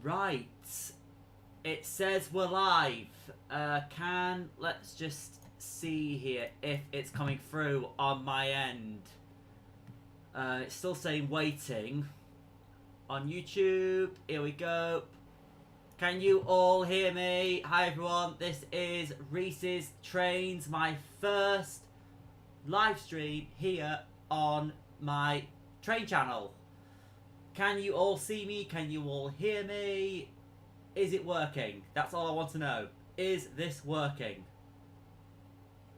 Right. It says we're live. Let's just see here if it's coming through on my end. It's still saying waiting. On YouTube, here we go. Can you all hear me? Hi everyone, this is Reese's Trains, my first live stream here on my train channel. Can you all see me? Can you all hear me? Is it working? That's all I want to know. Is this working?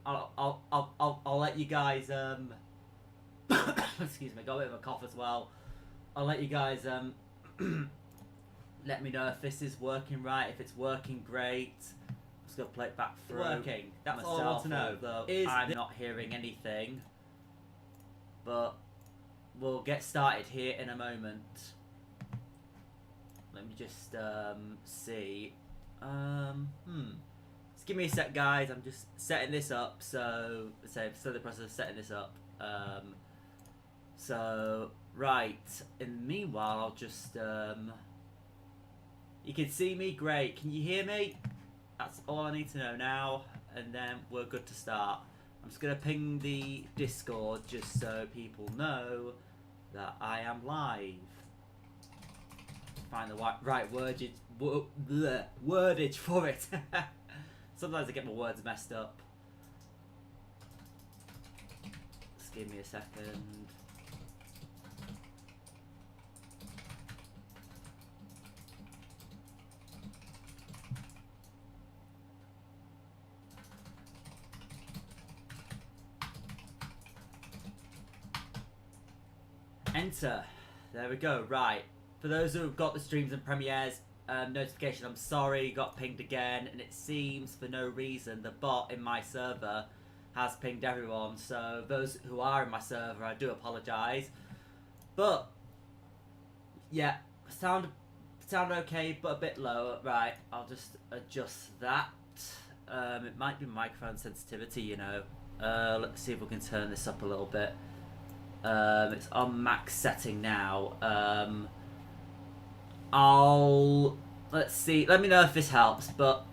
I'll let you guys excuse me, got a bit of a cough as well. I'll let you guys let me know if this is working right, if it's working great. I'm just gonna play it back through. Working. That's all I want to know. Though I'm not hearing anything. But we'll get started here in a moment. Let me just see. Just give me a sec, guys. I'm just setting this up. So, still in the process of setting this up. So, right. In the meanwhile, I'll just you can see me, great. Can you hear me? That's all I need to know now, and then we're good to start. I'm just gonna ping the Discord just so people know that I am live. Find the right wordage for it. Sometimes I get my words messed up. Just give me a second. Enter. There we go. Right. For those who have got the streams and premieres notification, I'm sorry, got pinged again, and it seems for no reason the bot in my server has pinged everyone. So those who are in my server, I do apologise. But yeah, sound okay, but a bit low. Right. I'll just adjust that. It might be microphone sensitivity, you know. Let's see if we can turn this up a little bit. It's on max setting now. Let's see. Let me know if this helps, but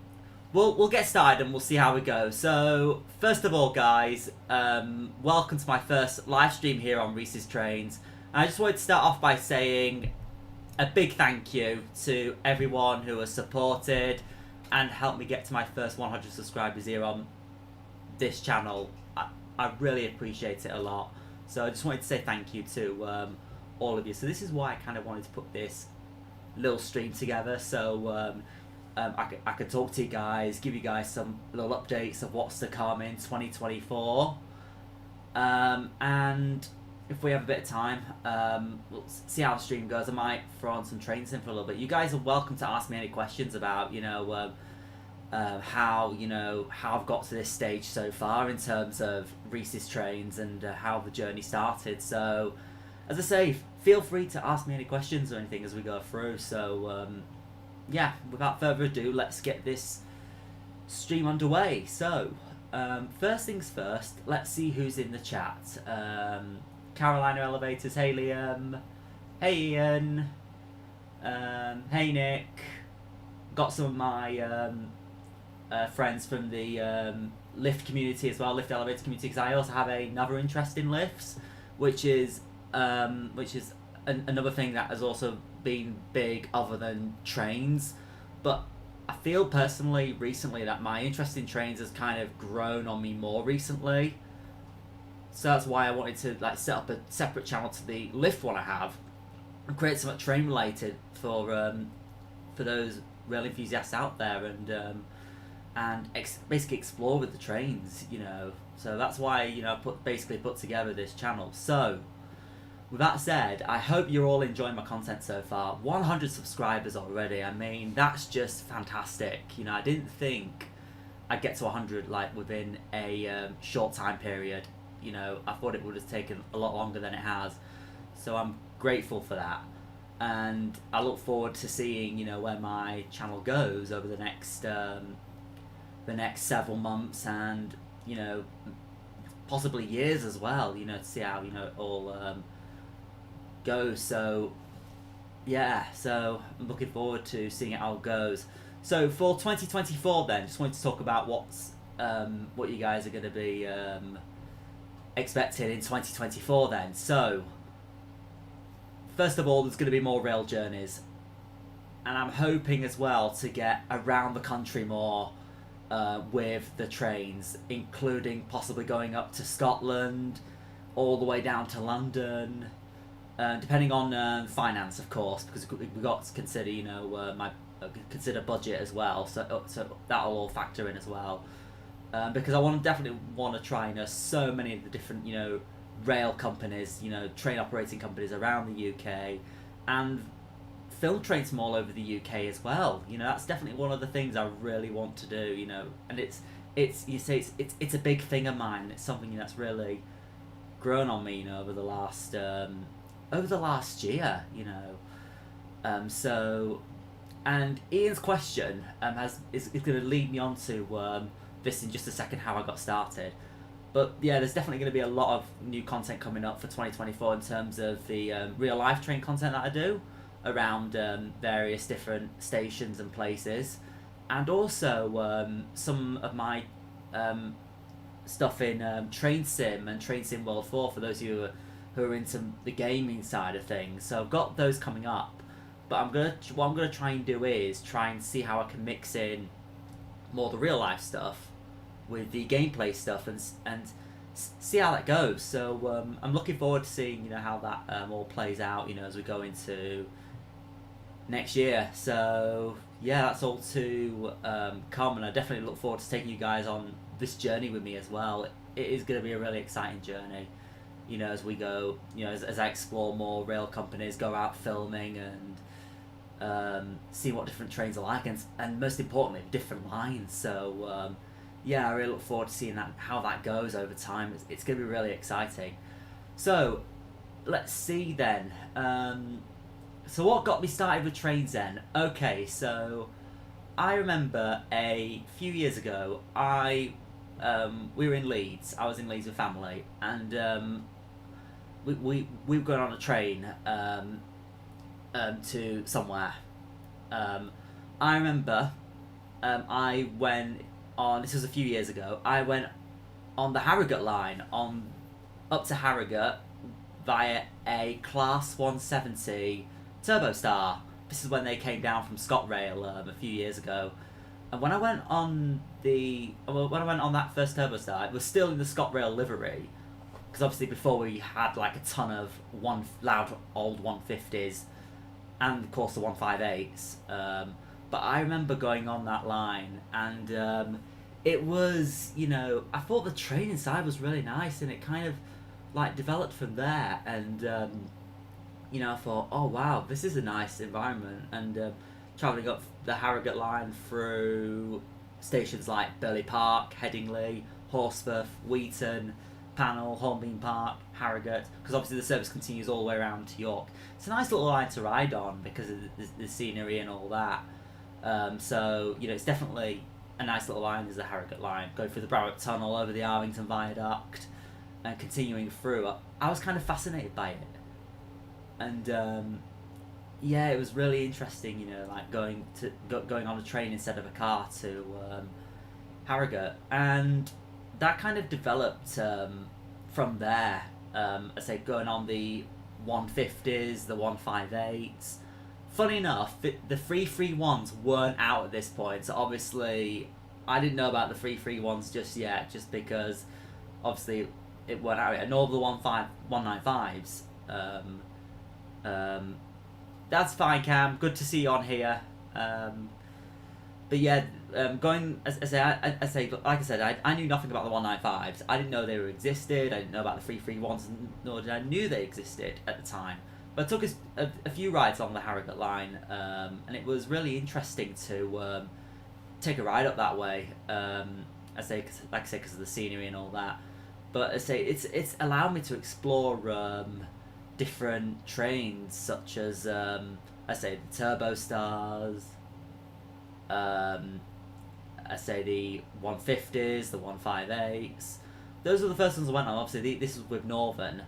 we'll get started and we'll see how we go. So first of all, guys, welcome to my first live stream here on Reese's Trains. I just wanted to start off by saying a big thank you to everyone who has supported and helped me get to my first 100 subscribers here on this channel. I really appreciate it a lot. So I just wanted to say thank you to all of you. So this is why I kind of wanted to put this little stream together. So I could talk to you guys, give you guys some little updates of what's to come in 2024. And if we have a bit of time, we'll see how the stream goes. I might throw on some trains in for a little bit. You guys are welcome to ask me any questions about, you know, how I've got to this stage so far in terms of Reese's Trains and how the journey started. So, as I say, feel free to ask me any questions or anything as we go through. So, yeah, without further ado, let's get this stream underway. So, first things first, let's see who's in the chat. Carolina Elevators, hey Liam, hey Ian, hey Nick. Got some of my friends from the lift community as well, lift elevator community, because I also have another interest in lifts, which is another thing that has also been big other than trains. But I feel personally recently that my interest in trains has kind of grown on me more recently. So that's why I wanted to like set up a separate channel to the lift one I have and create something train related for those real enthusiasts out there, and basically explore with the trains, you know. So that's why, you know, I put together this channel. So with that said, I hope you're all enjoying my content so far. 100 subscribers already. I mean, that's just fantastic. You know, I didn't think I'd get to 100 like within a short time period. You know, I thought it would have taken a lot longer than it has. So I'm grateful for that. And I look forward to seeing, you know, where my channel goes over the next several months, and, you know, possibly years as well, you know, to see how, you know, it all goes. So yeah, so I'm looking forward to seeing how it goes. So for 2024, then, just wanted to talk about what you guys are going to be expecting in 2024. Then, so first of all, there's going to be more rail journeys, and I'm hoping as well to get around the country more with the trains, including possibly going up to Scotland, all the way down to London, depending on finance, of course, because we've got to consider, my consider budget as well. So that'll all factor in as well, because I definitely want to try so many of the different rail companies, train operating companies around the UK, and film trains from all over the UK as well. That's definitely one of the things I really want to do. And it's you say it's a big thing of mine. It's something that's really grown on me, over the last year. So, and Ian's question is going to lead me on to this in just a second, how I got started. But yeah, there's definitely going to be a lot of new content coming up for 2024 in terms of the real life train content that I do around various different stations and places, and also some of my stuff in Train Sim and Train Sim World 4 for those of you who are into the gaming side of things. So I've got those coming up, but what I'm gonna try and do is try and see how I can mix in more the real life stuff with the gameplay stuff and see how that goes. So I'm looking forward to seeing how that all plays out as we go into next year. So yeah, that's all to come, and I definitely look forward to taking you guys on this journey with me as well. It is going to be a really exciting journey, as we go, as I explore more rail companies, go out filming and see what different trains are like, and most importantly, different lines. So yeah, I really look forward to seeing how that goes over time. It's going to be really exciting. So let's see then. So what got me started with trains then? Okay, so I remember a few years ago, we were in Leeds. I was in Leeds with family, and we were going on a train to somewhere. I remember I went on. This was a few years ago. I went on the Harrogate line up to Harrogate via a Class 170 Turbostar. This is when they came down from ScotRail a few years ago. And when I went on that first Turbostar, it was still in the ScotRail livery, because obviously before we had like a ton of loud old 150s, and of course the 158s. But I remember going on that line, and it was I thought the train inside was really nice, and it kind of like developed from there, and I thought, oh wow, this is a nice environment, and travelling up the Harrogate line through stations like Burley Park, Headingley, Horsforth, Wheaton, Panel, Hornbeam Park, Harrogate, because obviously the service continues all the way around to York. It's a nice little line to ride on because of the scenery and all that. So it's definitely a nice little line. There's the Harrogate line going through the Broward Tunnel, over the Arlington Viaduct, and continuing through. I was kind of fascinated by it, and yeah, it was really interesting. Like going on a train instead of a car to Harrogate, and that kind of developed from there. I say going on the 150s, the 158s. Funny enough, the 331s weren't out at this point, so obviously I didn't know about the 331s just yet, just because obviously it weren't out yet. And all the 195s. That's fine, Cam. Good to see you on here. But yeah, going like I said, I knew nothing about the 195s. I didn't know they were existed. I didn't know about the 331s, nor did I knew they existed at the time. But I took a few rides on the Harrogate line, and it was really interesting to take a ride up that way. Because of the scenery and all that. But it's allowed me to explore different trains, such as the Turbo Stars. The 150s, the 158s. Those were the first ones I went on. Obviously, this was with Northern.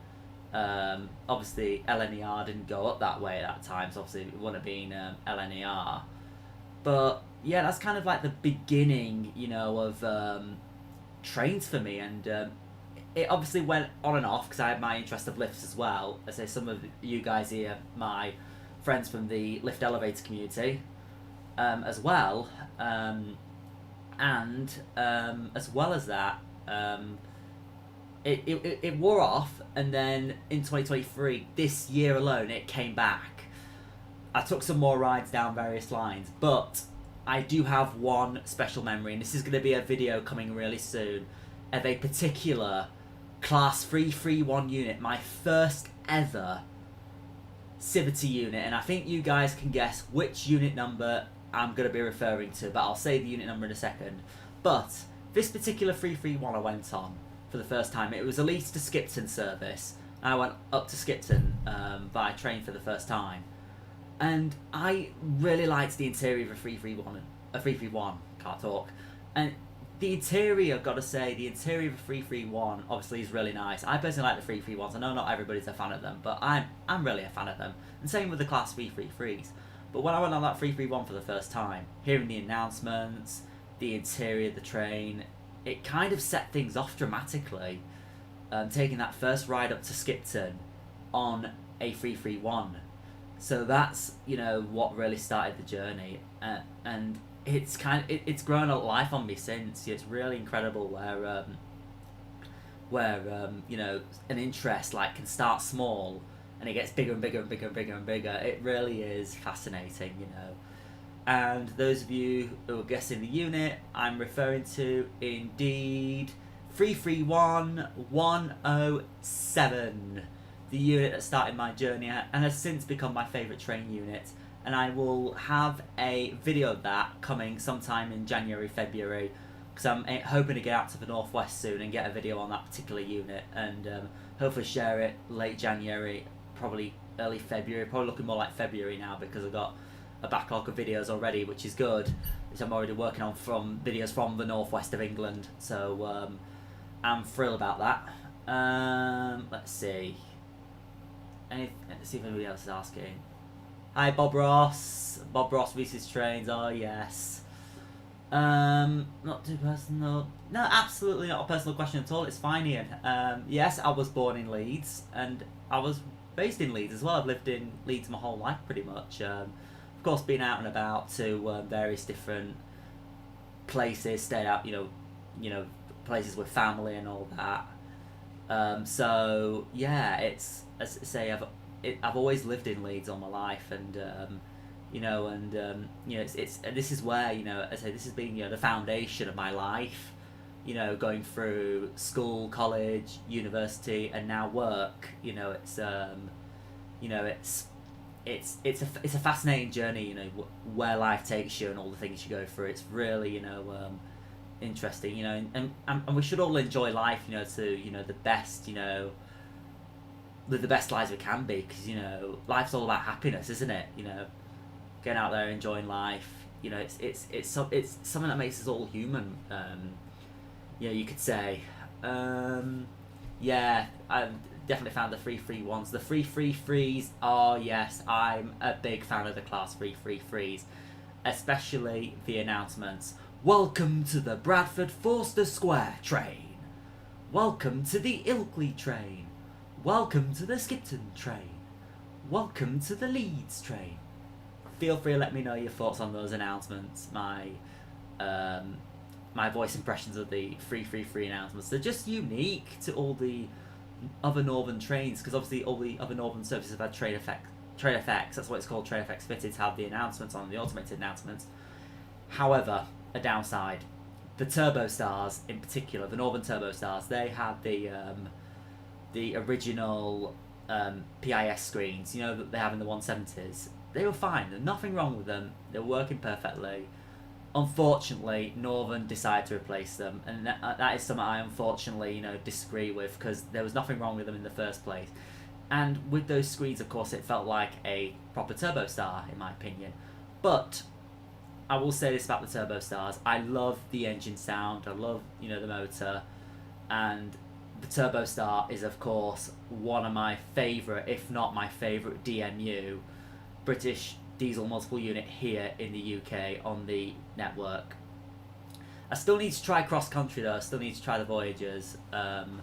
Obviously, LNER didn't go up that way at that time, so obviously it wouldn't have been LNER. But yeah, that's kind of like the beginning, of trains for me, and it obviously went on and off because I had my interest of lifts as well. I say some of you guys here, my friends from the lift elevator community, as well, and as well as that, it wore off, and then in 2023, this year alone, it came back. I took some more rides down various lines, but I do have one special memory, and this is going to be a video coming really soon, of a particular Class 331 unit, my first ever Civity unit, and I think you guys can guess which unit number I'm going to be referring to, but I'll say the unit number in a second. But this particular 331 I went on for the first time, it was a Leeds to Skipton service, and I went up to Skipton by train for the first time. And I really liked the interior of a 331, can't talk. And the interior, I've got to say, the interior of a 331 obviously is really nice. I personally like the 331s. I know not everybody's a fan of them, but I'm really a fan of them. And same with the Class 333s. But when I went on that 331 for the first time, hearing the announcements, the interior of the train, it kind of set things off dramatically. Taking that first ride up to Skipton on a 331. So that's, what really started the journey, and it's it's grown a life on me since. It's really incredible where an interest can start small and it gets bigger and bigger and bigger and bigger and bigger. It really is fascinating, And those of you who are guessing the unit, I'm referring to indeed 331107. The unit that started my journey and has since become my favourite train unit. And I will have a video of that coming sometime in January, February, because I'm hoping to get out to the Northwest soon and get a video on that particular unit, and hopefully share it late January, probably early February, probably looking more like February now because I've got a backlog of videos already, which is good, which I'm already working on from videos from the Northwest of England, so I'm thrilled about that. Let's see. Let's see if anybody else is asking. Hi, Bob Ross. Bob Ross, Reese's Trains. Oh, yes. Not too personal. No, absolutely not a personal question at all. It's fine, Ian. Yes, I was born in Leeds, and I was based in Leeds as well. I've lived in Leeds my whole life, pretty much. Of course, been out and about to various different places, stayed out, places with family and all that. So yeah, it's, as I say, I've always lived in Leeds all my life, and it's this is where, I say, this has been the foundation of my life, going through school, college, university, and now work. It's a fascinating journey, where life takes you and all the things you go through. It's really interesting, and we should all enjoy life, to the best, live the best lives we can be, because life's all about happiness, isn't it? Getting out there, enjoying life. It's something that makes us all human. You could say. Yeah, I definitely found the 331s. The 333s. Oh yes, I'm a big fan of the Class 333s, especially the announcements. Welcome to the Bradford Forster Square train. Welcome to the Ilkley train. Welcome to the Skipton train. Welcome to the Leeds train. Feel free to let me know your thoughts on those announcements. My voice impressions of the 333 announcements. They're just unique to all the other northern trains, because obviously all the other northern services have had train effects. That's what it's called, train effects fitted to have the announcements on, the automated announcements. However, a downside. The Turbo Stars in particular, the Northern Turbo Stars, they had the original PIS screens, that they have in the 170s. They were fine. There's nothing wrong with them. They were working perfectly. Unfortunately, Northern decided to replace them, and that is something I unfortunately, disagree with, because there was nothing wrong with them in the first place. And with those screens, of course, it felt like a proper Turbo Star, in my opinion. But I will say this about the Turbo Stars: I love the engine sound. I love, the motor, and the Turbo Star is, of course, one of my favourite, if not my favourite, DMU, British diesel multiple unit here in the UK on the network. I still need to try cross country though. I still need to try the Voyagers, and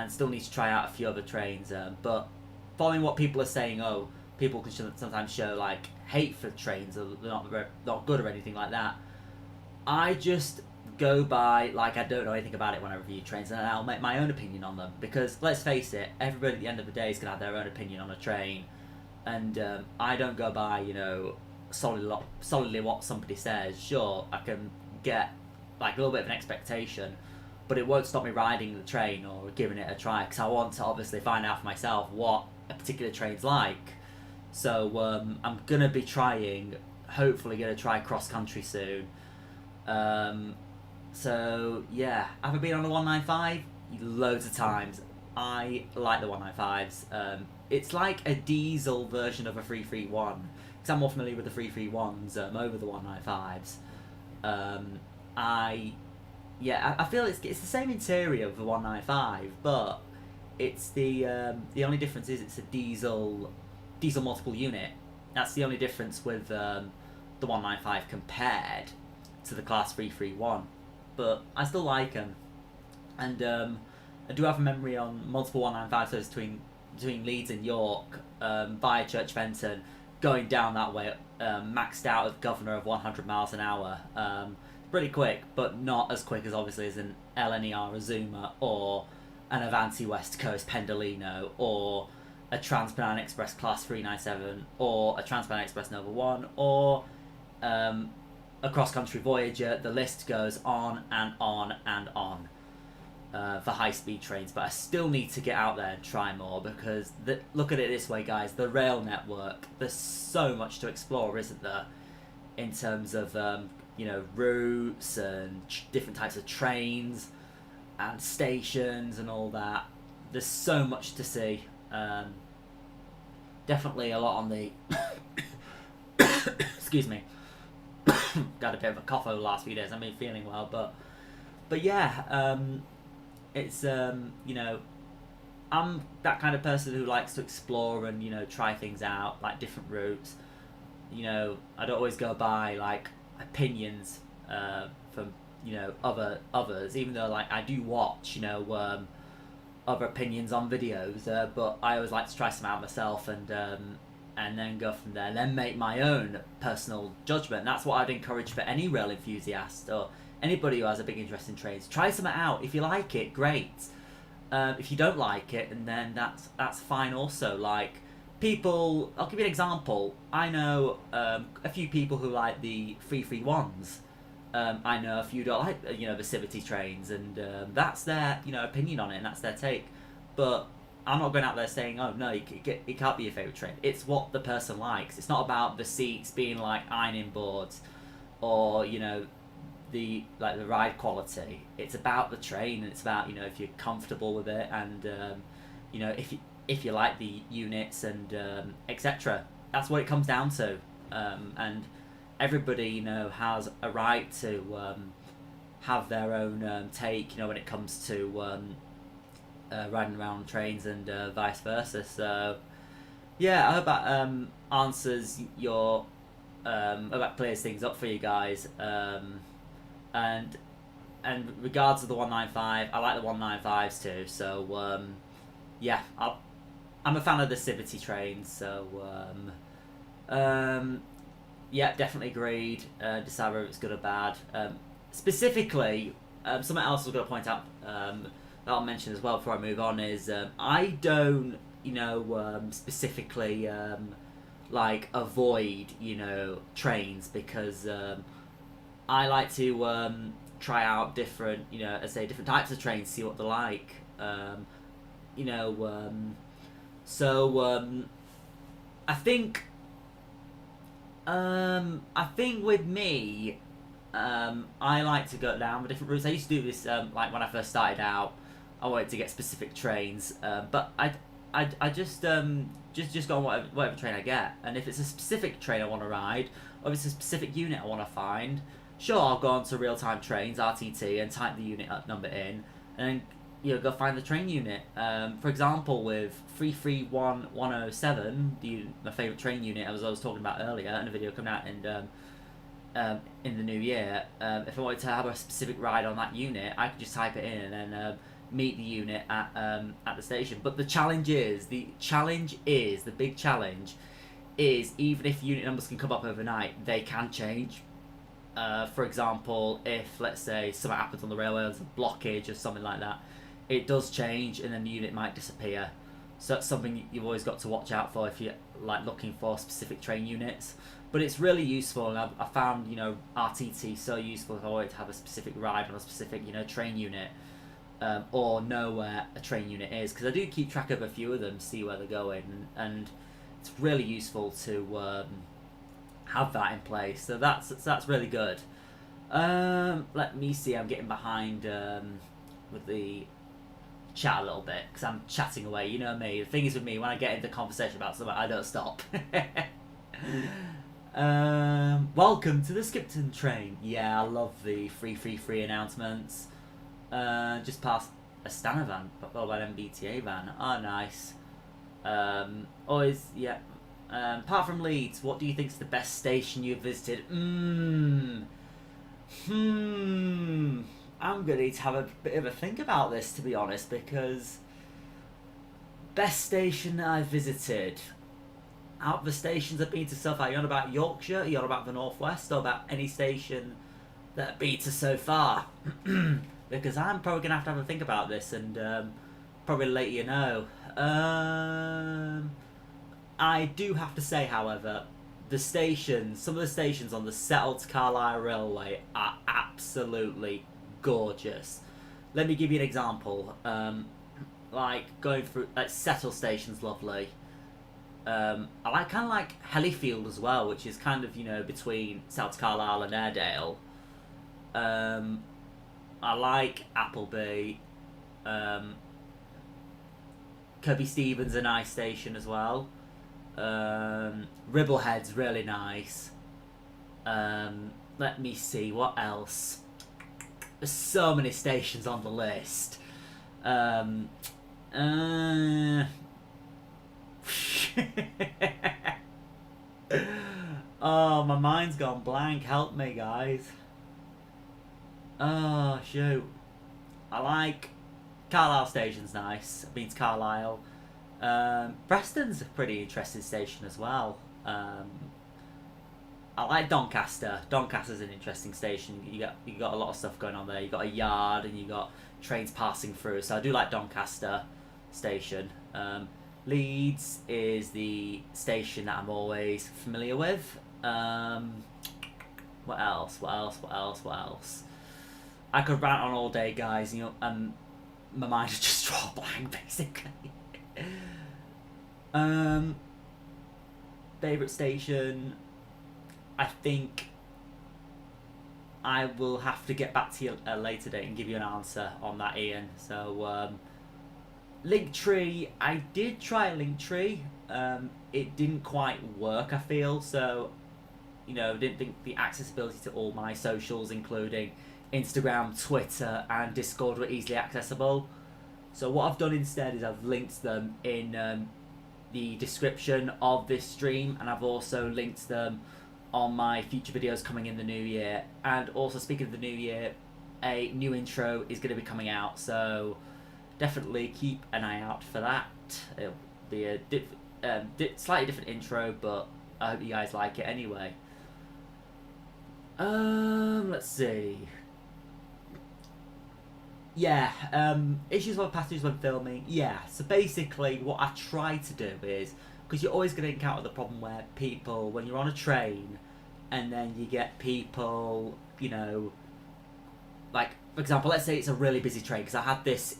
still need to try out a few other trains. But following what people are saying, people can sometimes show like hate for trains, or they're not good or anything like that. I just go by like I don't know anything about it when I review trains, and I'll make my own opinion on them, because let's face it, everybody at the end of the day is gonna have their own opinion on a train, and I don't go by solidly what somebody says. Sure, I can get like a little bit of an expectation, but it won't stop me riding the train or giving it a try, because I want to obviously find out for myself what a particular train's like. So I'm gonna be hopefully gonna try cross country soon. So yeah, have I been on a 195? Loads of times. I like the 195s. It's like a diesel version of a 331, because I'm more familiar with the 331s over the 195s. I feel it's the same interior of the 195, but it's the only difference is it's a diesel multiple unit. That's the only difference with the 195 compared to the Class 331. But I still like them, and I do have a memory on multiple 195s between Leeds and York, via Church Fenton, going down that way, maxed out at Governor of 100 miles an hour. Pretty quick, but not as quick as obviously as an LNER Azuma, or an Avanti West Coast Pendolino, or a Trans-Pennine Express Class 397, or a Trans-Pennine Express Nova 1, or a cross-country Voyager. The list goes on and on and on for high-speed trains, but I still need to get out there and try more, because look at it this way, guys, the rail network, there's so much to explore, isn't there, in terms of routes and different types of trains and stations and all that. There's so much to see. Definitely a lot on the excuse me, got a bit of a cough over the last few days. I've been feeling well, but yeah, it's I'm that kind of person who likes to explore and try things out, like different routes. I don't always go by like opinions from others, even though like I do watch other opinions on videos, but I always like to try some out myself, and then go from there, and then make my own personal judgment. And that's what I'd encourage for any rail enthusiast or anybody who has a big interest in trains. Try something out. If you like it, great. If you don't like it, and then that's fine also. Like people, I'll give you an example. I know a few people who like the 331s. I know a few don't like the Civity trains, and that's their opinion on it, and that's their take. But I'm not going out there saying, oh no, it can't be your favourite train. It's what the person likes. It's not about the seats being like ironing boards, or the ride quality. It's about the train, and it's about if you're comfortable with it, and if you like the units, and etc. That's what it comes down to, and everybody has a right to have their own take when it comes to riding around trains, and vice versa. So yeah, I hope that answers your I hope that clears things up for you guys, and regards to the 195, I like the 195s too, so yeah, I'm a fan of the Civity trains, so yeah, definitely agreed. Decide whether it's good or bad. Specifically, something else I was going to point out that I'll mention as well before I move on is I don't, specifically like avoid, trains, because I like to try out different, different types of trains, see what they're like. I think with me, I like to go down the different routes. I used to do this like when I first started out. I wanted to get specific trains, but I just go on whatever train I get. And if it's a specific train I want to ride, or if it's a specific unit I want to find, sure, I'll go on to real-time trains, RTT, and type the unit number in, and then go find the train unit. For example, with 331107, my favourite train unit I was talking about earlier in a video coming out in the new year, if I wanted to have a specific ride on that unit, I could just type it in and then meet the unit at the station. But the big challenge is, even if unit numbers can come up overnight, they can change. For example, if, let's say, something happens on the railway, there's a blockage or something like that, it does change and then the unit might disappear. So that's something you've always got to watch out for if you're like looking for specific train units. But it's really useful, and I found, RTT so useful if I wanted to have a specific ride on a specific, train unit, or know where a train unit is, because I do keep track of a few of them, see where they're going, and it's really useful to have that in place. So that's really good. Let me see. I'm getting behind with the chat a little bit because I'm chatting away. You know me. The thing is with me, when I get into conversation about something, I don't stop. Welcome to the Skipton train. Yeah, I love the 333 announcements. Just past a Stana van, followed by an MBTA van. Oh, nice. Always, yeah. Apart from Leeds, what do you think is the best station you've visited? I'm going to need to have a bit of a think about this, to be honest, because best station that I've visited. Out of the stations I've been to so far, are you on about Yorkshire? Are you on about the North West? Or about any station that I've been to so far? Because I'm probably going to have a think about this and probably let you know. I do have to say, however, some of the stations on the Settle to Carlisle Railway are absolutely gorgeous. Let me give you an example. Like going through, like Settle Station's lovely. I kind of like Hellifield as well, which is kind of, between South Carlisle and Airedale. I like Appleby. Kirby Stevens a nice station as well. Ribblehead's really nice. Let me see, what else? There's so many stations on the list. Oh, my mind's gone blank. Help me, guys. Oh, shoot. I like Carlisle Station's nice. I've been to Carlisle. Preston's a pretty interesting station as well. I like Doncaster. Doncaster's an interesting station. You got a lot of stuff going on there. You got a yard and you got trains passing through. So I do like Doncaster station. Leeds is the station that I'm always familiar with. What else? I could rant on all day, guys. And my mind would just draw a blank, basically. Favourite station, I think I will have to get back to you at a later date and give you an answer on that, Ian. So, Linktree, I did try Linktree. It didn't quite work, I feel. So, didn't think the accessibility to all my socials, including Instagram, Twitter, and Discord, were easily accessible. So what I've done instead is I've linked them in the description of this stream, and I've also linked them on my future videos coming in the new year. And also, speaking of the new year, a new intro is going to be coming out, so definitely keep an eye out for that. It'll be a slightly different intro, but I hope you guys like it anyway. Let's see. Yeah, issues with passengers when filming. Yeah, so basically what I try to do is, because you're always going to encounter the problem where people, when you're on a train, and then you get people, like, for example, let's say it's a really busy train, because I had this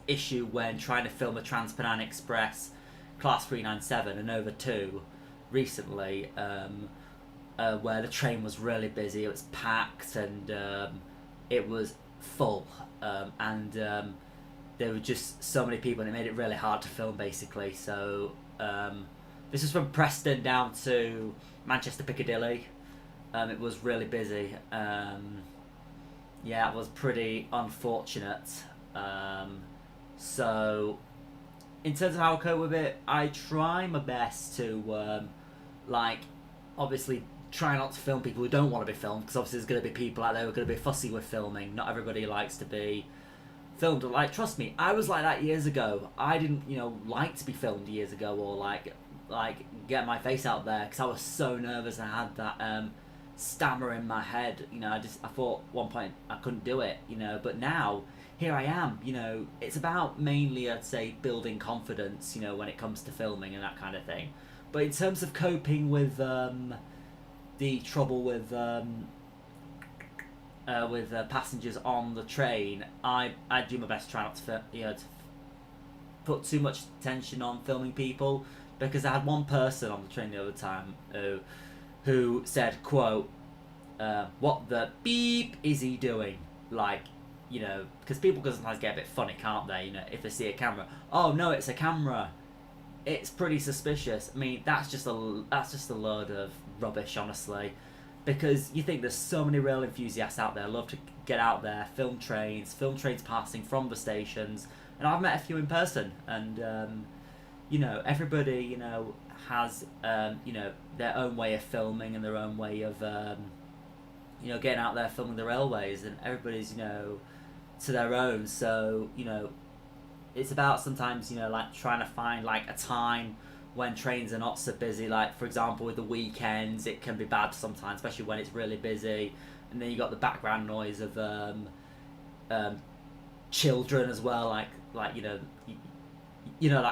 issue when trying to film a Trans-Pennine Express Class 397 and over 2 recently, where the train was really busy, it was packed, and it was full. And there were just so many people, and it made it really hard to film, basically. So this was from Preston down to Manchester Piccadilly. It was really busy. Yeah, it was pretty unfortunate. So in terms of how I cope with it, I try my best to like obviously try not to film people who don't want to be filmed, because obviously there's going to be people out there who are going to be fussy with filming. Not everybody likes to be filmed. Like, trust me, I was like that years ago. I didn't, like to be filmed years ago, or like get my face out there, because I was so nervous. I had that stammer in my head. I thought at one point I couldn't do it. But now here I am. It's about mainly, I'd say, building confidence. When it comes to filming and that kind of thing. But in terms of coping with the trouble with passengers on the train, I do my best to try not to put too much attention on filming people, because I had one person on the train the other time who said, quote, "What the beep is he doing?" Like, because people can sometimes get a bit funny, can't they? If they see a camera, oh no, it's a camera. It's pretty suspicious. I mean, that's just a load of rubbish, honestly, because you think there's so many rail enthusiasts out there, love to get out there, film trains passing from the stations, and I've met a few in person, and everybody has their own way of filming and their own way of getting out there filming the railways, and everybody's to their own. So it's about sometimes like trying to find like a time when trains are not so busy. Like, for example, with the weekends, it can be bad sometimes, especially when it's really busy, and then you got the background noise of children as well, like that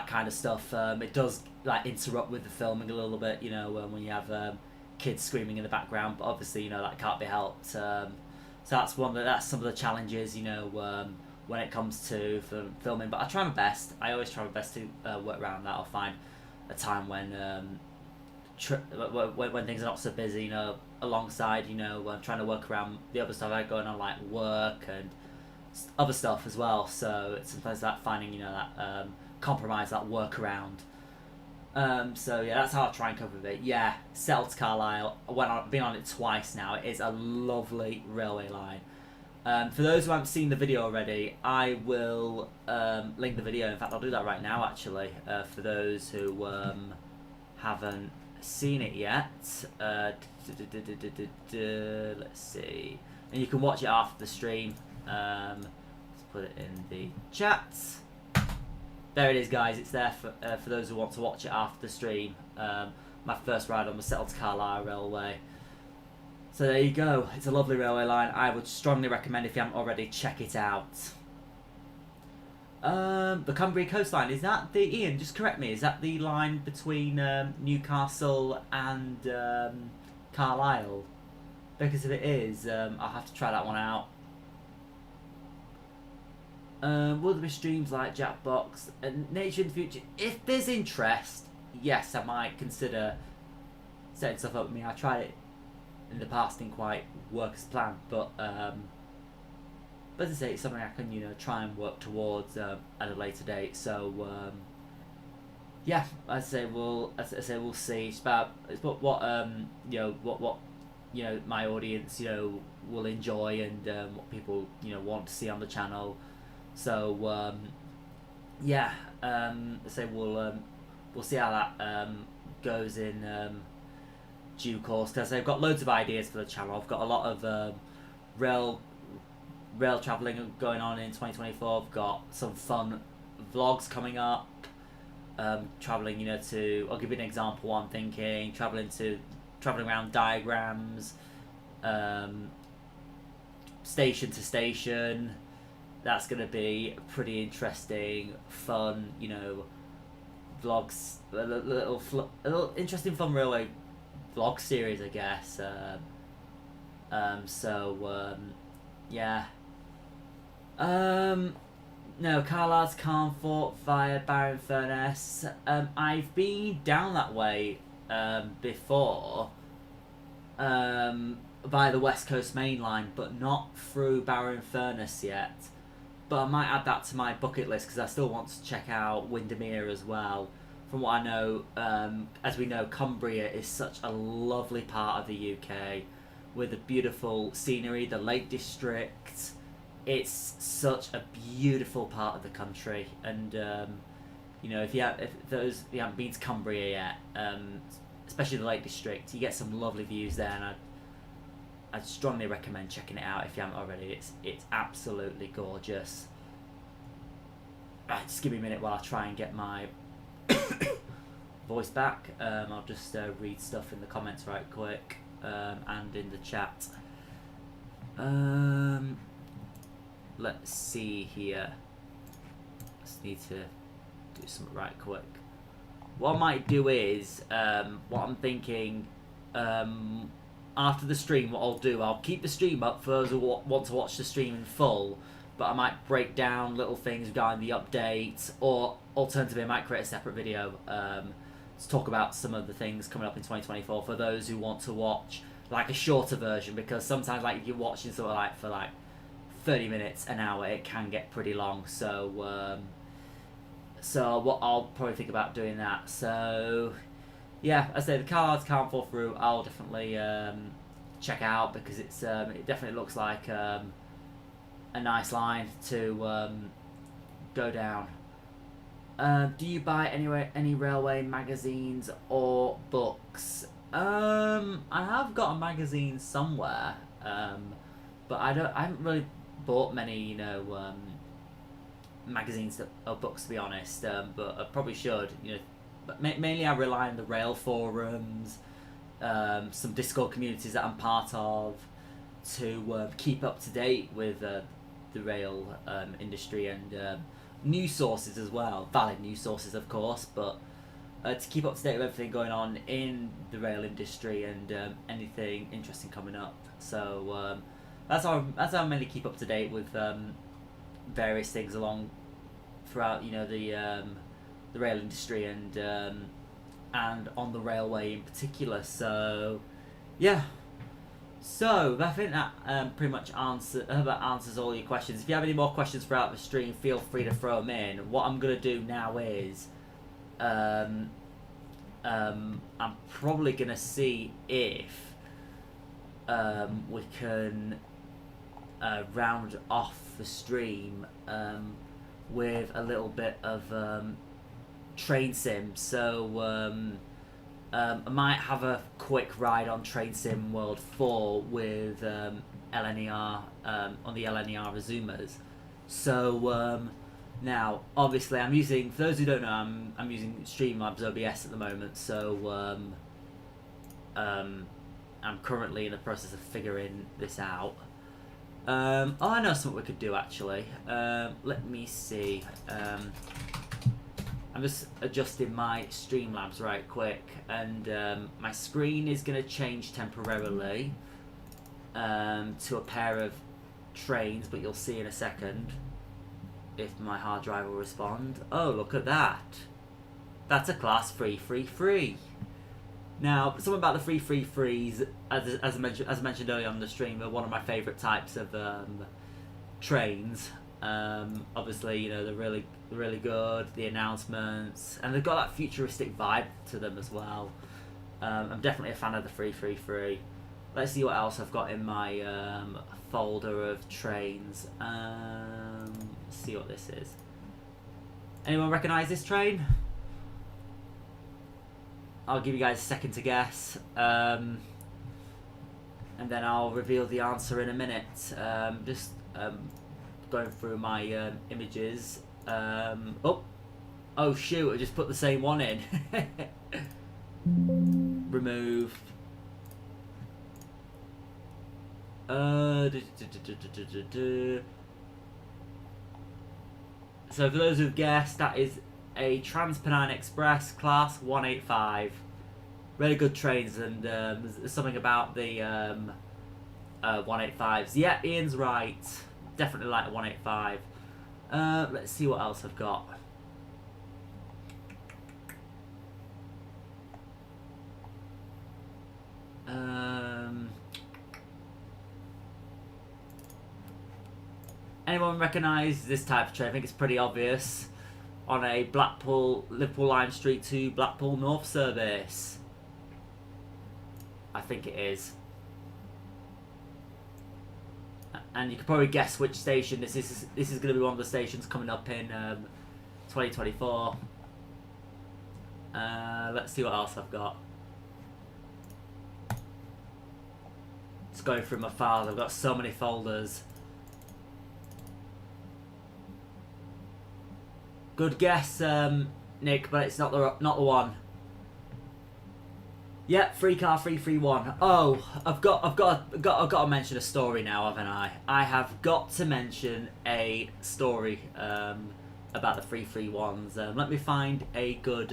kind of stuff. It does like interrupt with the filming a little bit, when you have kids screaming in the background, but obviously that can't be helped. So that's some of the challenges, when it comes to filming. But I try my best. I always try my best to work around that. I'll find a time when when things are not so busy, alongside, trying to work around the other stuff I got going on, like work and other stuff as well. So it's sometimes that finding, that compromise, that workaround. So yeah, that's how I try and cope with it. Yeah, Settle to Carlisle. I've been on it twice now. It is a lovely railway line. For those who haven't seen the video already, I will link the video. In fact, I'll do that right now, actually, for those who haven't seen it yet. Let's see. And you can watch it after the stream. Let's put it in the chat. There it is, guys. It's there for those who want to watch it after the stream. My first ride on the Settle to Carlisle Railway. So there you go. It's a lovely railway line. I would strongly recommend, if you haven't already, check it out. The Cumbria coastline, is that the, Ian, just correct me, is that the line between Newcastle and Carlisle? Because if it is, I'll have to try that one out. Will there be streams like Jackbox and Nature in the future? If there's interest, yes, I might consider setting stuff up. I mean, I tried it in the past, didn't quite work as planned, but as I say, it's something I can try and work towards at a later date. So yeah, I say we'll see. It's about what what my audience will enjoy, and what people want to see on the channel. So yeah, I say we'll see how that goes in due course, because I've got loads of ideas for the channel. I've got a lot of rail travelling going on in 2024. I've got some fun vlogs coming up, travelling to, I'll give you an example. I'm thinking travelling around diagrams, station to station. That's going to be pretty interesting, fun, vlogs, a little interesting, fun railway vlog series, I guess. Yeah. No, Carlisle's Carnforth via Barrow Furness. I've been down that way before, via the West Coast Main Line, but not through Barrow Furness yet. But I might add that to my bucket list, because I still want to check out Windermere as well. From what I know, as we know, Cumbria is such a lovely part of the UK, with the beautiful scenery, the Lake District. it's such a beautiful part of the country, and you know, if those you haven't been to Cumbria yet, especially the Lake District, you get some lovely views there, and I'd strongly recommend checking it out if you haven't already. It's absolutely gorgeous. Right, just give me a minute while I try and get my voice back. I'll just read stuff in the comments right quick, and in the chat. Let's see here. Just need to do something right quick. What I might do is, what I'm thinking, after the stream, what I'll do, I'll keep the stream up for those who want to watch the stream in full, but I might break down little things regarding the updates, or alternatively I might create a separate video to talk about some of the things coming up in 2024 for those who want to watch like a shorter version, because sometimes like if you're watching something like for like 30 minutes, an hour, it can get pretty long. So so what I'll probably think about doing that. So yeah, I say the cards can't fall through. I'll definitely check out, because it's it definitely looks like a nice line to go down. Do you buy any railway magazines or books? I have got a magazine somewhere, but I haven't really bought many, you know, magazines or books, to be honest. But I probably should, you know. But mainly I rely on the rail forums, some Discord communities that I'm part of, to keep up to date with the rail industry, and news sources as well, valid news sources of course, but to keep up to date with everything going on in the rail industry, and anything interesting coming up. So that's how I mainly keep up to date with various things along throughout, you know, the rail industry, and on the railway in particular. So yeah, so I think that pretty much answers all your questions. If you have any more questions throughout the stream, feel free to throw them in. What I'm gonna do now is I'm probably gonna see if we can round off the stream with a little bit of train sim. So I might have a quick ride on Train Sim World 4 with LNER on the LNER Resumers. So now, obviously, I'm using, for those who don't know, I'm using Streamlabs OBS at the moment. So I'm currently in the process of figuring this out. Oh, I know something we could do actually. Let me see. I'm just adjusting my Streamlabs right quick, and my screen is going to change temporarily to a pair of trains, but you'll see in a second if my hard drive will respond. Oh, look at that. That's a class 333. Now, something about the 333s, as I mentioned earlier on the stream, are one of my favourite types of trains. Obviously, you know, they're really good, the announcements, and they've got that futuristic vibe to them as well. I'm definitely a fan of the 333. Let's see what else I've got in my folder of trains. Let's see what this is. Anyone recognise this train? I'll give you guys a second to guess, and then I'll reveal the answer in a minute. Just going through my images. Oh shoot, I just put the same one in. Remove. So for those who've guessed, that is a Trans-Pennine Express Class 185. Really good trains, and there's something about the 185s. Yeah, Ian's right. Definitely like the 185. Let's see what else I've got. Anyone recognise this type of train? I think it's pretty obvious. On a Liverpool Lime Street to Blackpool North service. I think it is. and you can probably guess which station this is. This is going to be one of the stations coming up in 2024. Let's see what else I've got. Just going through my files. I've got so many folders. Good guess, Nick, but it's not the one. Yep, free car, 331. Oh, I've got to mention a story now, haven't I? I have got to mention a story about the 331s. Let me find a good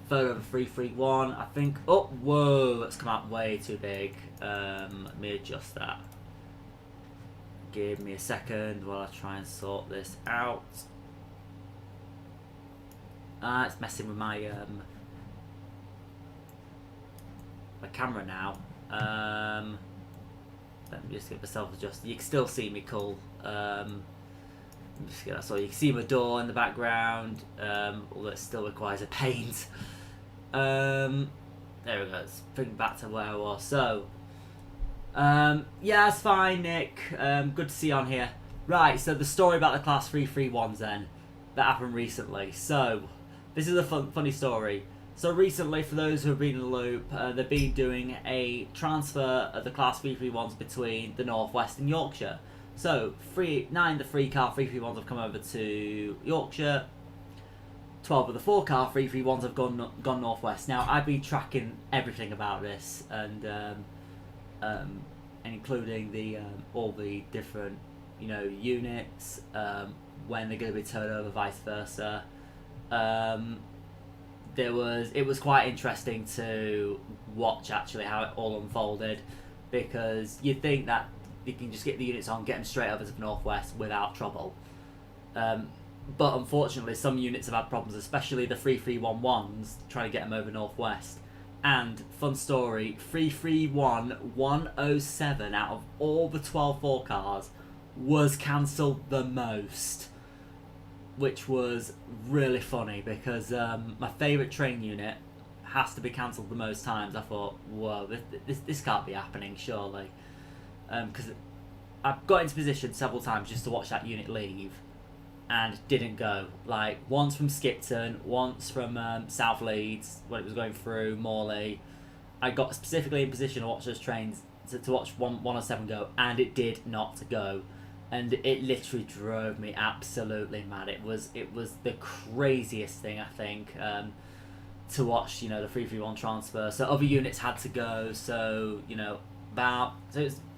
photo of a 331. I think. Oh, whoa, that's come out way too big. Let me adjust that. Give me a second while I try and sort this out. It's messing with my my camera now. Let me just get myself adjusted. You can still see me cool. Just get that so you can see my door in the background, although it still requires a paint. There we go. Let's bring it back to where I was. So, yeah, it's fine, Nick. Good to see you on here. Right, so the story about the Class 331s then, that happened recently. So, this is a funny story. So recently, for those who have been in the loop, they've been doing a transfer of the Class 331s between the North West and Yorkshire. So, 9 of the 3-car 331s have come over to Yorkshire. 12 of the 4-car 331s have gone northwest. Now, I've been tracking everything about this, and including the all the different, units, when they're going to be turned over, vice versa. It was quite interesting to watch actually how it all unfolded, because you'd think that you can just get the units on, get them straight over to the northwest without trouble. But unfortunately, some units have had problems, especially the 3311s, trying to get them over northwest. And fun story, 331-107 out of all the 12 4-cars was cancelled the most, which was really funny because my favourite train unit has to be cancelled the most times. I thought, whoa, this can't be happening, surely. Because I've got into position several times just to watch that unit leave, and didn't go. Like, once from Skipton, once from South Leeds, when it was going through Morley. I got specifically in position to watch those trains, to watch 107 go, and it did not go. And it literally drove me absolutely mad. It was the craziest thing, I think, to watch, the 331 transfer. So other units had to go, so,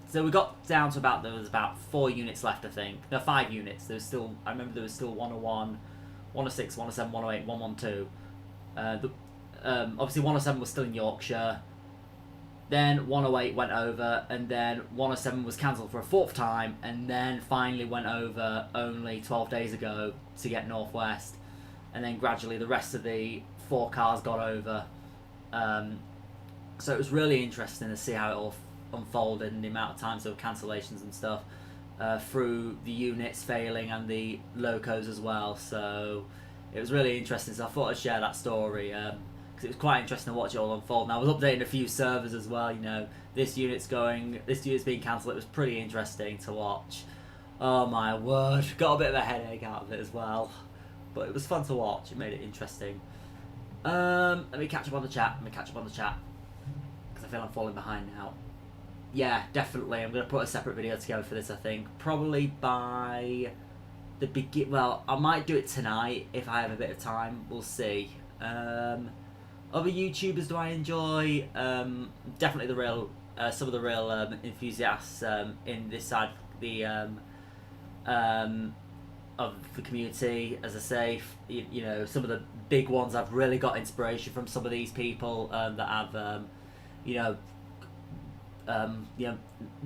so we got down to there was about 4 units left, I think. No, 5 units. I remember there was still 101, 106, 107, 108, 112. Obviously 107 was still in Yorkshire. Then 108 went over, and then 107 was cancelled for a 4th time, and then finally went over only 12 days ago to get northwest. And then gradually the rest of the 4 cars got over. So it was really interesting to see how it all unfolded, and the amount of times there were cancellations and stuff, through the units failing and the locos as well. So it was really interesting, so I thought I'd share that story, because it was quite interesting to watch it all unfold. And I was updating a few servers as well, this unit's being cancelled. It was pretty interesting to watch. Oh my word, got a bit of a headache out of it as well, but it was fun to watch. It made it interesting. Let me catch up on the chat, because I feel I'm falling behind now. Yeah, definitely. I'm going to put a separate video together for this, I think. Probably by the well, I might do it tonight if I have a bit of time. We'll see. Other YouTubers do I enjoy? Definitely some of the real enthusiasts in this side of the community. As I say, some of the big ones, I've really got inspiration from some of these people that have,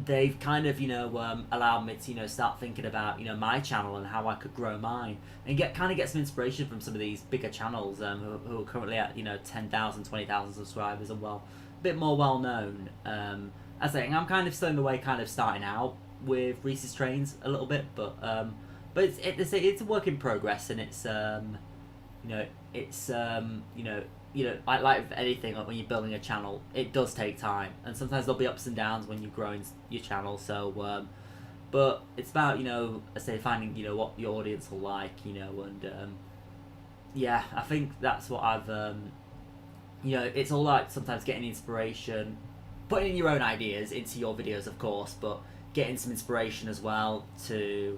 they've kind of, allowed me to, start thinking about, my channel and how I could grow mine, and get some inspiration from some of these bigger channels who are currently at, 10,000, 20,000 subscribers and, a bit more well known. As I think I'm kind of still in the way, kind of starting out with Reese's Trains a little bit, but it's a work in progress, and it's like anything, like when you're building a channel, it does take time, and sometimes there'll be ups and downs when you're growing your channel. So But it's about, you know, I say, finding, you know, what your audience will like, you know, and yeah, I think that's what I've, you know, it's all like sometimes getting inspiration, putting in your own ideas into your videos, of course, but getting some inspiration as well to,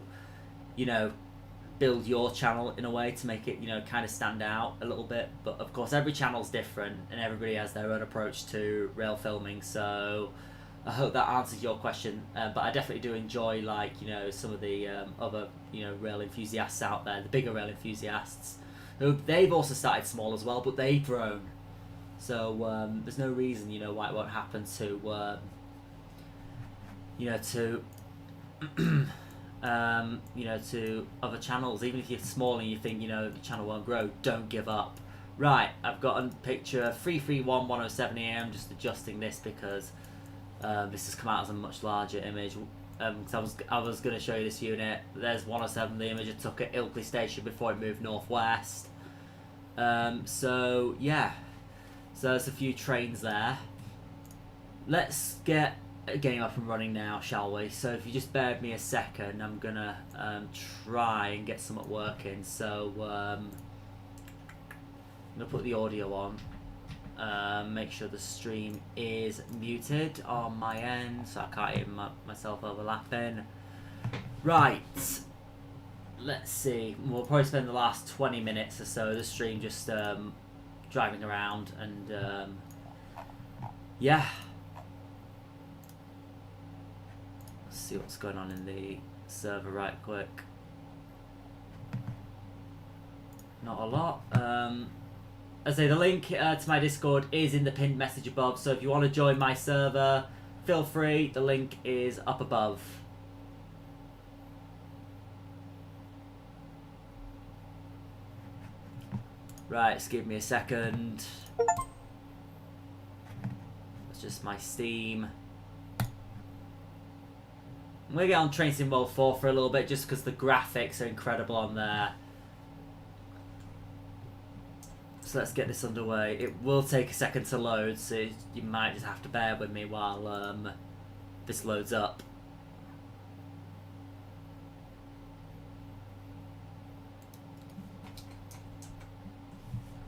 you know, build your channel in a way to make it, you know, kind of stand out a little bit. But of course, every channel's different and everybody has their own approach to rail filming, so I hope that answers your question. But I definitely do enjoy, like, you know, some of the other, you know, rail enthusiasts out there, the bigger rail enthusiasts, who they've also started small as well, but they've grown. So there's no reason, you know, why it won't happen to, you know, to, you know, to other channels. Even if you're small and you think, you know, the channel won't grow, don't give up. Right, I've got a picture 331 AM. Just adjusting this because this has come out as a much larger image. Cause I was going to show you this unit. There's 107, the image I took at Ilkley Station before it moved northwest. So yeah, so there's a few trains there. Let's get a game up and running now, shall we? So if you just bear with me a second, I'm gonna try and get something working. So I'm gonna put the audio on. Make sure the stream is muted on my end, so I can't hear myself overlapping. Right. Let's see. We'll probably spend the last 20 minutes or so of the stream just driving around and yeah. Let's see what's going on in the server right quick. Not a lot. I say the link to my Discord is in the pinned message above, so if you want to join my server, feel free. The link is up above. Right, just give me a second. That's just my Steam. I'm going to get on Train Sim World 4 for a little bit just because the graphics are incredible on there. So let's get this underway. It will take a second to load, so you might just have to bear with me while this loads up.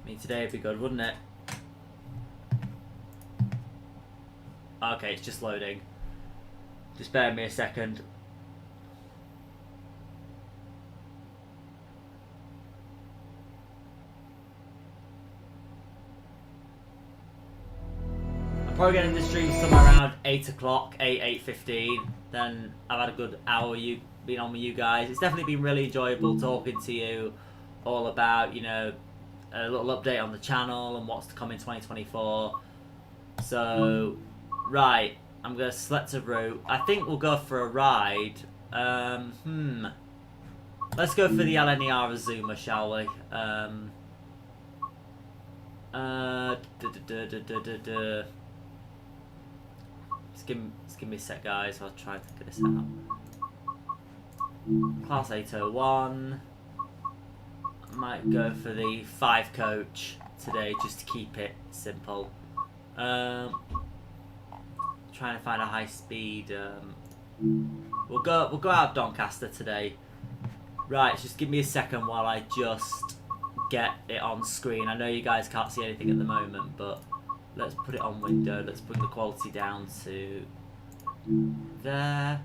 I mean, today would be good, wouldn't it? Okay, it's just loading. Just bear with me a second. I'm probably getting the stream somewhere around 8 o'clock, 8:15. Then I've had a good hour being on with you guys. It's definitely been really enjoyable talking to you all about, you know, a little update on the channel and what's to come in 2024. So, right, I'm going to select a route. I think we'll go for a ride. Let's go for the LNER Azuma, shall we? Just give me a sec, guys. I'll try to figure this out. Class 801. I might go for the 5 coach today, just to keep it simple. Trying to find a high speed. We'll go out of Doncaster today. Right, just give me a second while I just get it on screen. I know you guys can't see anything at the moment, but let's put it on window. Let's bring the quality down to there.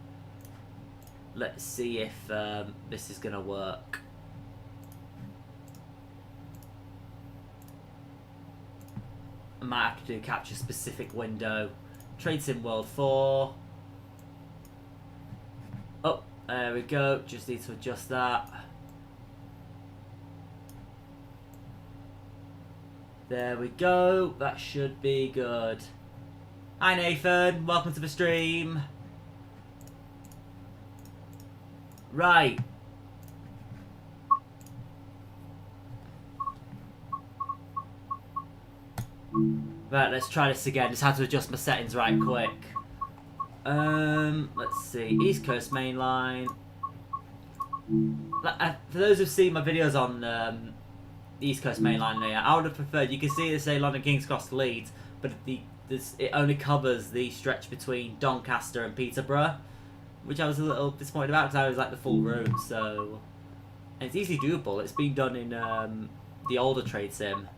Let's see if this is gonna work. I might have to capture specific window. Train Sim World 4. Oh, there we go. Just need to adjust that. There we go. That should be good. Hi Nathan, welcome to the stream. Right. Right, let's try this again. Just had to adjust my settings right quick. Let's see. East Coast Main Line. For those who've seen my videos on the East Coast Main Line, I would have preferred. You can see it say London King's Cross to Leeds, but it only covers the stretch between Doncaster and Peterborough. which I was a little disappointed about because I was like the full room. So, and it's easily doable. It's been done in the older trade sim.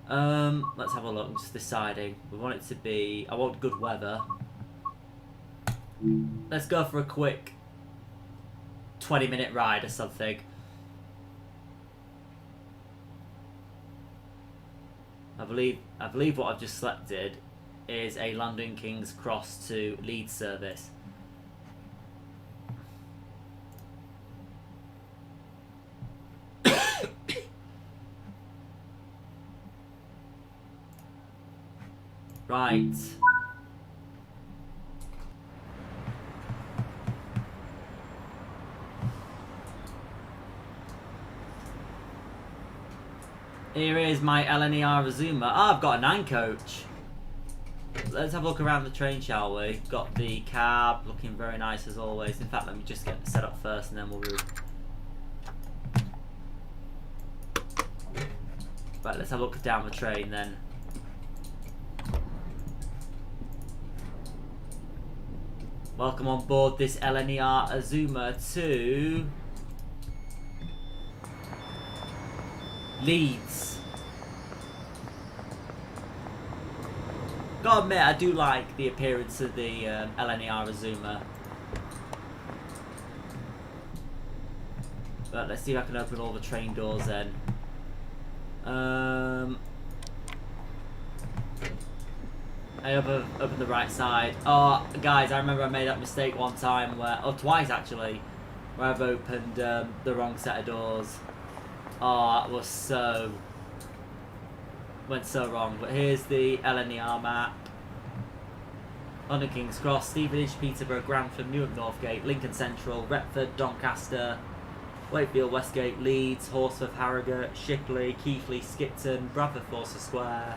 Let's have a look. I'm just deciding. We want it to be. I want good weather. Let's go for a quick 20-minute ride or something. I believe what I've just selected is a London King's Cross to Leeds service. Right. Here is my LNER Azuma. Oh, I've got a 9 coach. Let's have a look around the train, shall we? Got the cab, looking very nice as always. In fact, let me just get set up first and then we'll move. Right, let's have a look down the train then. Welcome on board this LNER Azuma to Leeds. Gotta admit, I do like the appearance of the LNER Azuma. But let's see if I can open all the train doors then. I open the right side. Oh, guys, I remember I made that mistake one time where, oh, twice actually, where I've opened the wrong set of doors. Oh, that was went so wrong. But here's the LNER map. London King's Cross, Stevenage, Peterborough, Grantham, Newark, Northgate, Lincoln Central, Retford, Doncaster, Wakefield, Westgate, Leeds, Horsforth, Harrogate, Shipley, Keighley, Skipton, Bradford, Forster Square,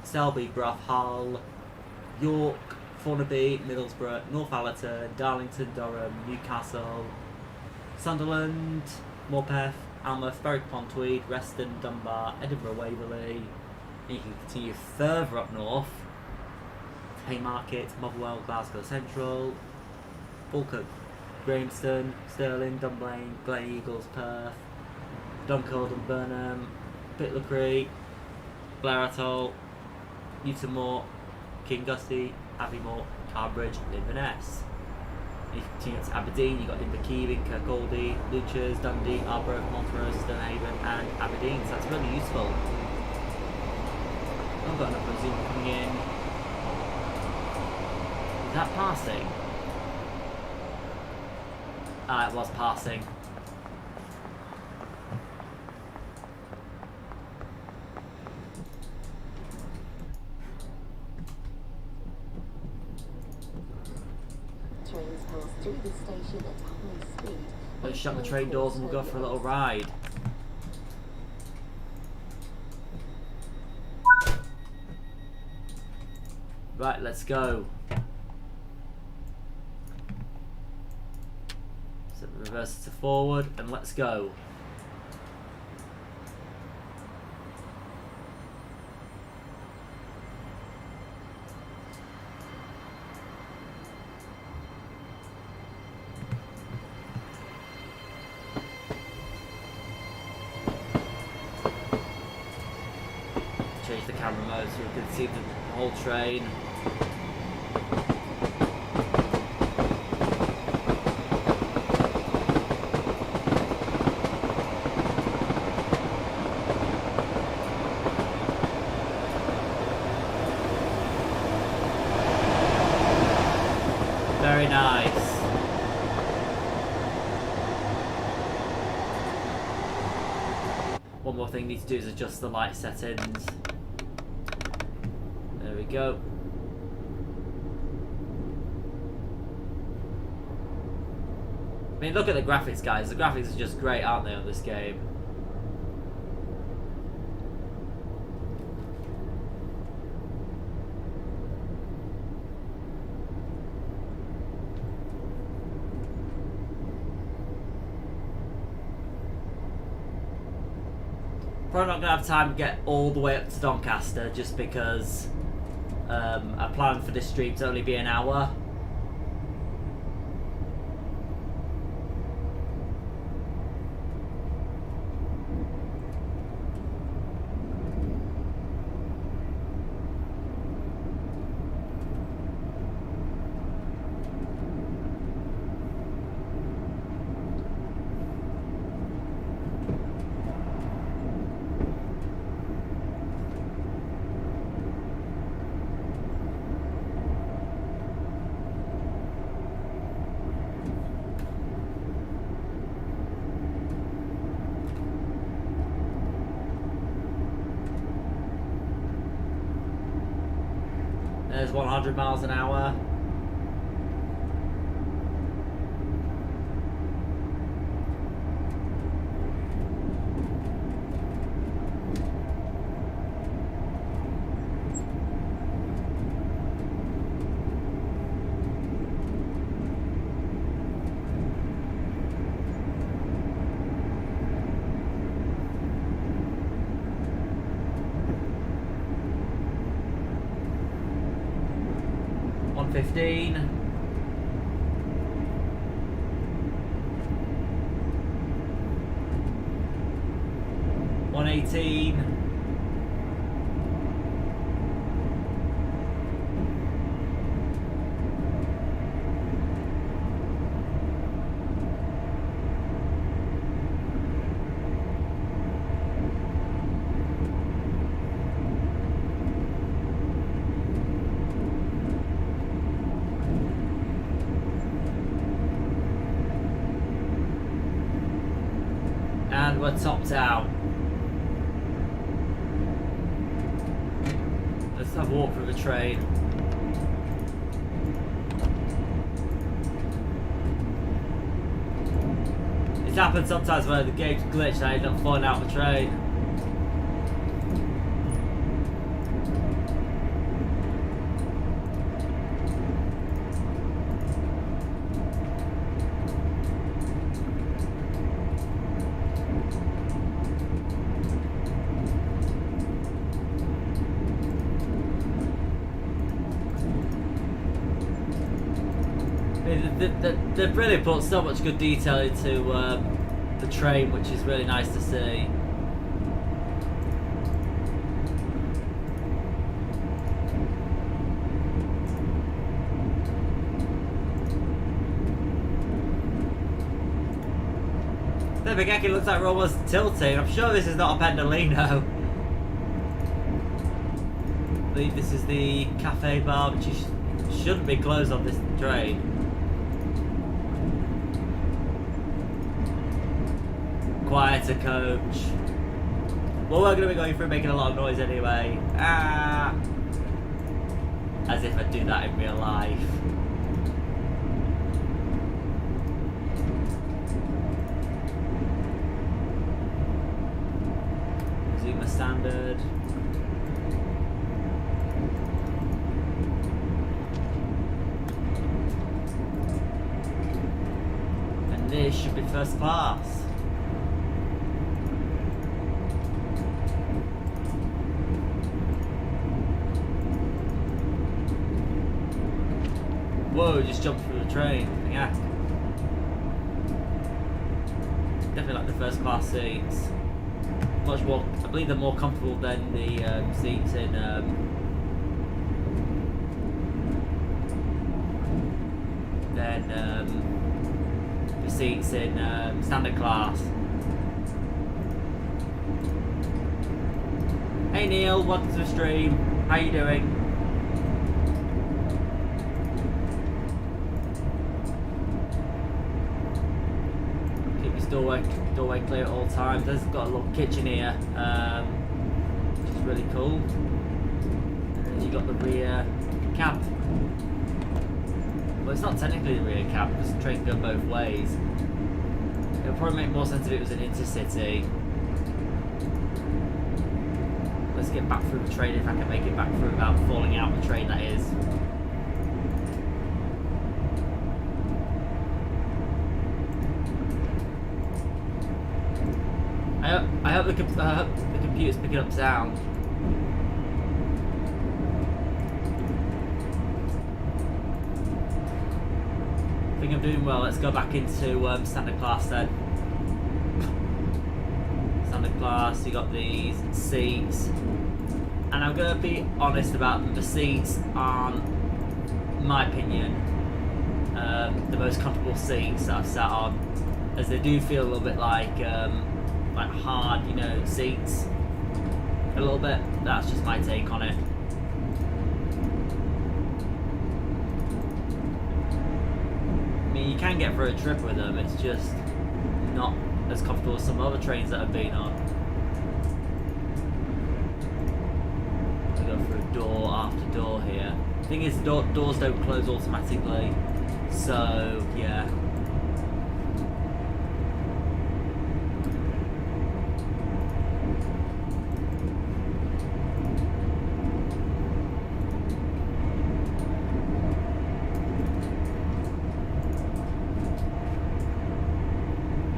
Selby, Brough, Hull, York, Thornaby, Middlesbrough, Northallerton, Darlington, Durham, Newcastle, Sunderland, Morpeth, Almouth, Berwick-upon-Tweed, Reston, Dunbar, Edinburgh, Waverley. And you can continue further up north. Haymarket, Motherwell, Glasgow Central, Falkirk, Grahamston, Stirling, Dunblane, Glen Eagles, Perth, Dunkeld and Burnham, Pitlochry, Blair Atoll, Newton Moor, Kingusty, Abbeymoor, Carbridge, and Inverness. If you continue to Aberdeen, you've got Inverkeithing, Kirkcaldy, Leuchars, Dundee, Arbroath, Montrose, Stonehaven, and Aberdeen. So that's really useful. I've got another Zoom coming in. Is that passing? Ah, it was passing. Trains pass through the station at high speed. Let's shut the train doors and we'll go for a little ride. Right, let's go. So reverse to forward and let's go. Change the camera mode so we can see the whole train. Very nice. One more thing we need to do is adjust the light settings. There we go. I mean, look at the graphics, guys. The graphics are just great, aren't they, on this game? Probably not going to have time to get all the way up to Doncaster just because I planned for this stream to only be an hour. There's 100 miles an hour. $1.15. $1.18. And we're topped out. Let's have a walk through the train. It's happened sometimes where the game's glitched and I end up falling out of the train. They've really put so much good detail into the train, which is really nice to see. The Bigeki looks like we're almost tilting. I'm sure this is not a Pendolino. I believe this is the cafe bar, which shouldn't be closed on this train. Quieter coach. Well, we're going to be going through making a lot of noise anyway. As if I'd do that in real life. Zuma standard. And this should be first class. Whoa, just jumped through the train. Yeah. Definitely like the first class seats. Much more, I believe they're more comfortable than the seats in the seats in standard class. Hey Neil, welcome to the stream. How you doing? Doorway clear at all times. There's got a little kitchen here, which is really cool. And then you got the rear cab. Well, it's not technically the rear cab because the trains go both ways. It would probably make more sense if it was an intercity. Let's get back through the train if I can make it back through without falling out the train, that is. I hope the computer's picking up sound. I think I'm doing well. Let's go back into standard class then. Standard class, you got these seats. And I'm going to be honest about them. The seats aren't, in my opinion, the most comfortable seats that I've sat on. As they do feel a little bit like hard, you know, seats. A little bit. That's just my take on it. I mean, you can get through a trip with them. It's just not as comfortable as some other trains that I've been on. We go through door after door here. Thing is, doors don't close automatically, so yeah.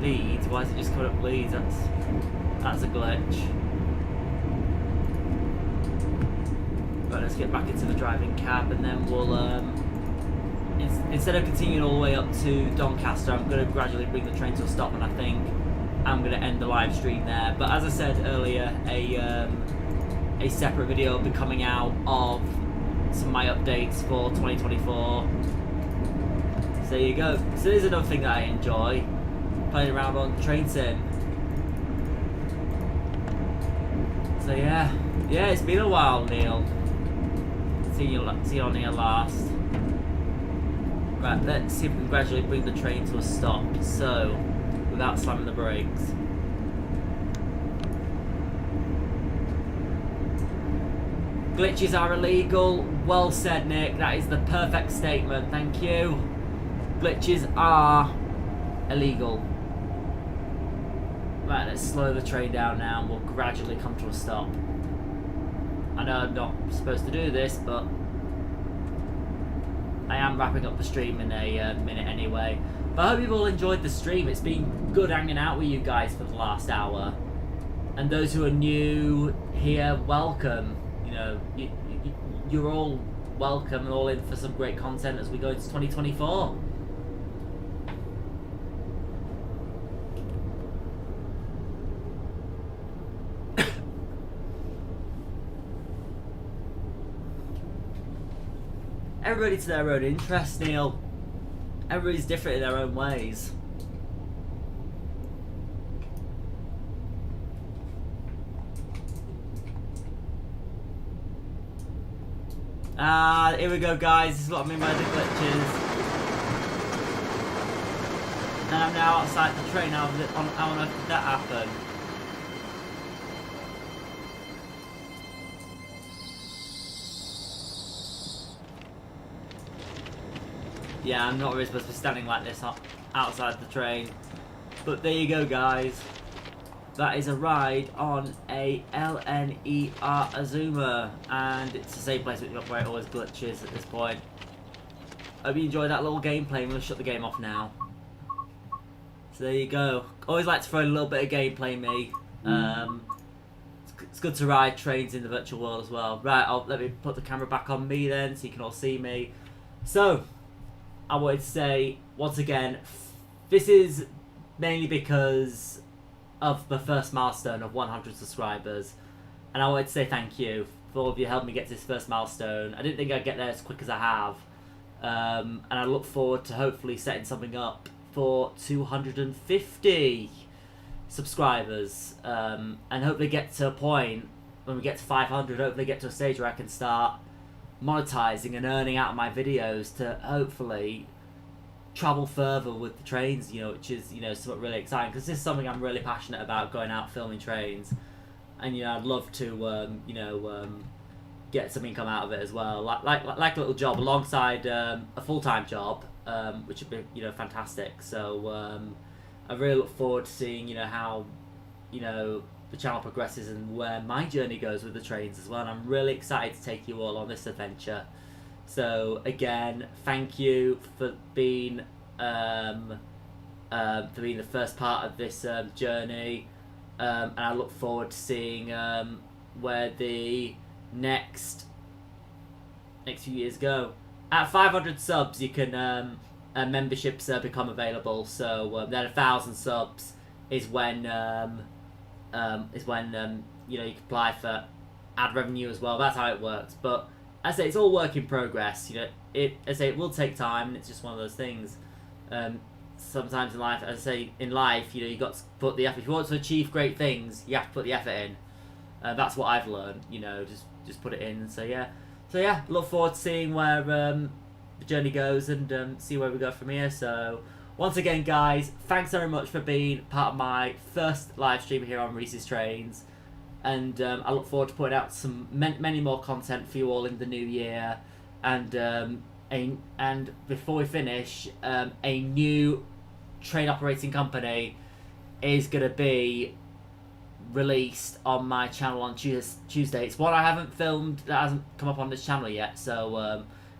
Leeds? Why is it just coming up Leeds? That's a glitch. Right, let's get back into the driving cab, and then we'll instead of continuing all the way up to Doncaster, I'm going to gradually bring the train to a stop, and I think I'm going to end the live stream there. But as I said earlier, a separate video will be coming out of some of my updates for 2024. So there you go. So there's another thing that I enjoy, playing around on Train Sim. So yeah, it's been a while, Neil. See you on here last. Right, let's see if we can gradually bring the train to a stop. So, without slamming the brakes. Glitches are illegal. Well said, Nick. That is the perfect statement. Thank you. Glitches are illegal. Right, let's slow the train down now and we'll gradually come to a stop. I know I'm not supposed to do this, but I am wrapping up the stream in a minute anyway. But I hope you've all enjoyed the stream. It's been good hanging out with you guys for the last hour. And those who are new here, welcome. You know, you're all welcome and all in for some great content as we go into 2024. Everybody to their own interest, Neil. Everybody's different in their own ways. Here we go, guys. This is what I mean by the glitches. And I'm now outside the train. How on earth did that happen? Yeah, I'm not really supposed to be standing like this outside the train. But there you go, guys. That is a ride on a LNER Azuma. And it's the same place where it always glitches at this point. Hope you enjoyed that little gameplay. I'm going to shut the game off now. So there you go. Always like to throw in a little bit of gameplay, me. It's good to ride trains in the virtual world as well. Right, let me put the camera back on me then so you can all see me. So, I would say, once again, this is mainly because of the first milestone of 100 subscribers. And I would say thank you for all of you helping me get to this first milestone. I didn't think I'd get there as quick as I have. And I look forward to hopefully setting something up for 250 subscribers. And hopefully get to a point, when we get to 500, hopefully get to a stage where I can start monetizing and earning out of my videos to hopefully travel further with the trains, you know, which is, you know, something really exciting because this is something I'm really passionate about, going out filming trains, and you know, I'd love to get some income out of it as well, like a little job alongside a full-time job, which would be, you know, fantastic. So I really look forward to seeing, you know, how, you know, the channel progresses and where my journey goes with the trains as well, and I'm really excited to take you all on this adventure. So again, thank you for being the first part of this journey, and I look forward to seeing where the next few years go. At 500 subs, you can memberships become available. So then 1,000 subs is when you know, you can apply for ad revenue as well. That's how it works. But as I say, it's all work in progress. You know, it will take time, and it's just one of those things. Sometimes in life, as I say, you know, you got to put the effort. If you want to achieve great things, you have to put the effort in. That's what I've learned. You know, just put it in. So yeah, look forward to seeing where the journey goes and see where we go from here. So once again, guys, thanks very much for being part of my first live stream here on Reece's Trains, and I look forward to putting out some many more content for you all in the new year. and before we finish, a new train operating company is gonna be released on my channel on Tuesday. It's one I haven't filmed, that hasn't come up on this channel yet, so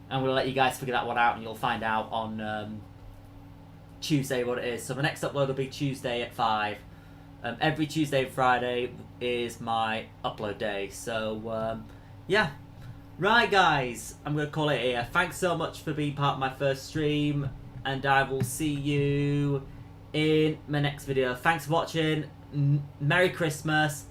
I'm gonna let you guys figure that one out, and you'll find out on Tuesday what it is. So the next upload will be Tuesday at 5. Every Tuesday and Friday is my upload day. So yeah, right guys, I'm gonna call it here. Thanks so much for being part of my first stream, and I will see you in my next video. Thanks for watching. Merry Christmas.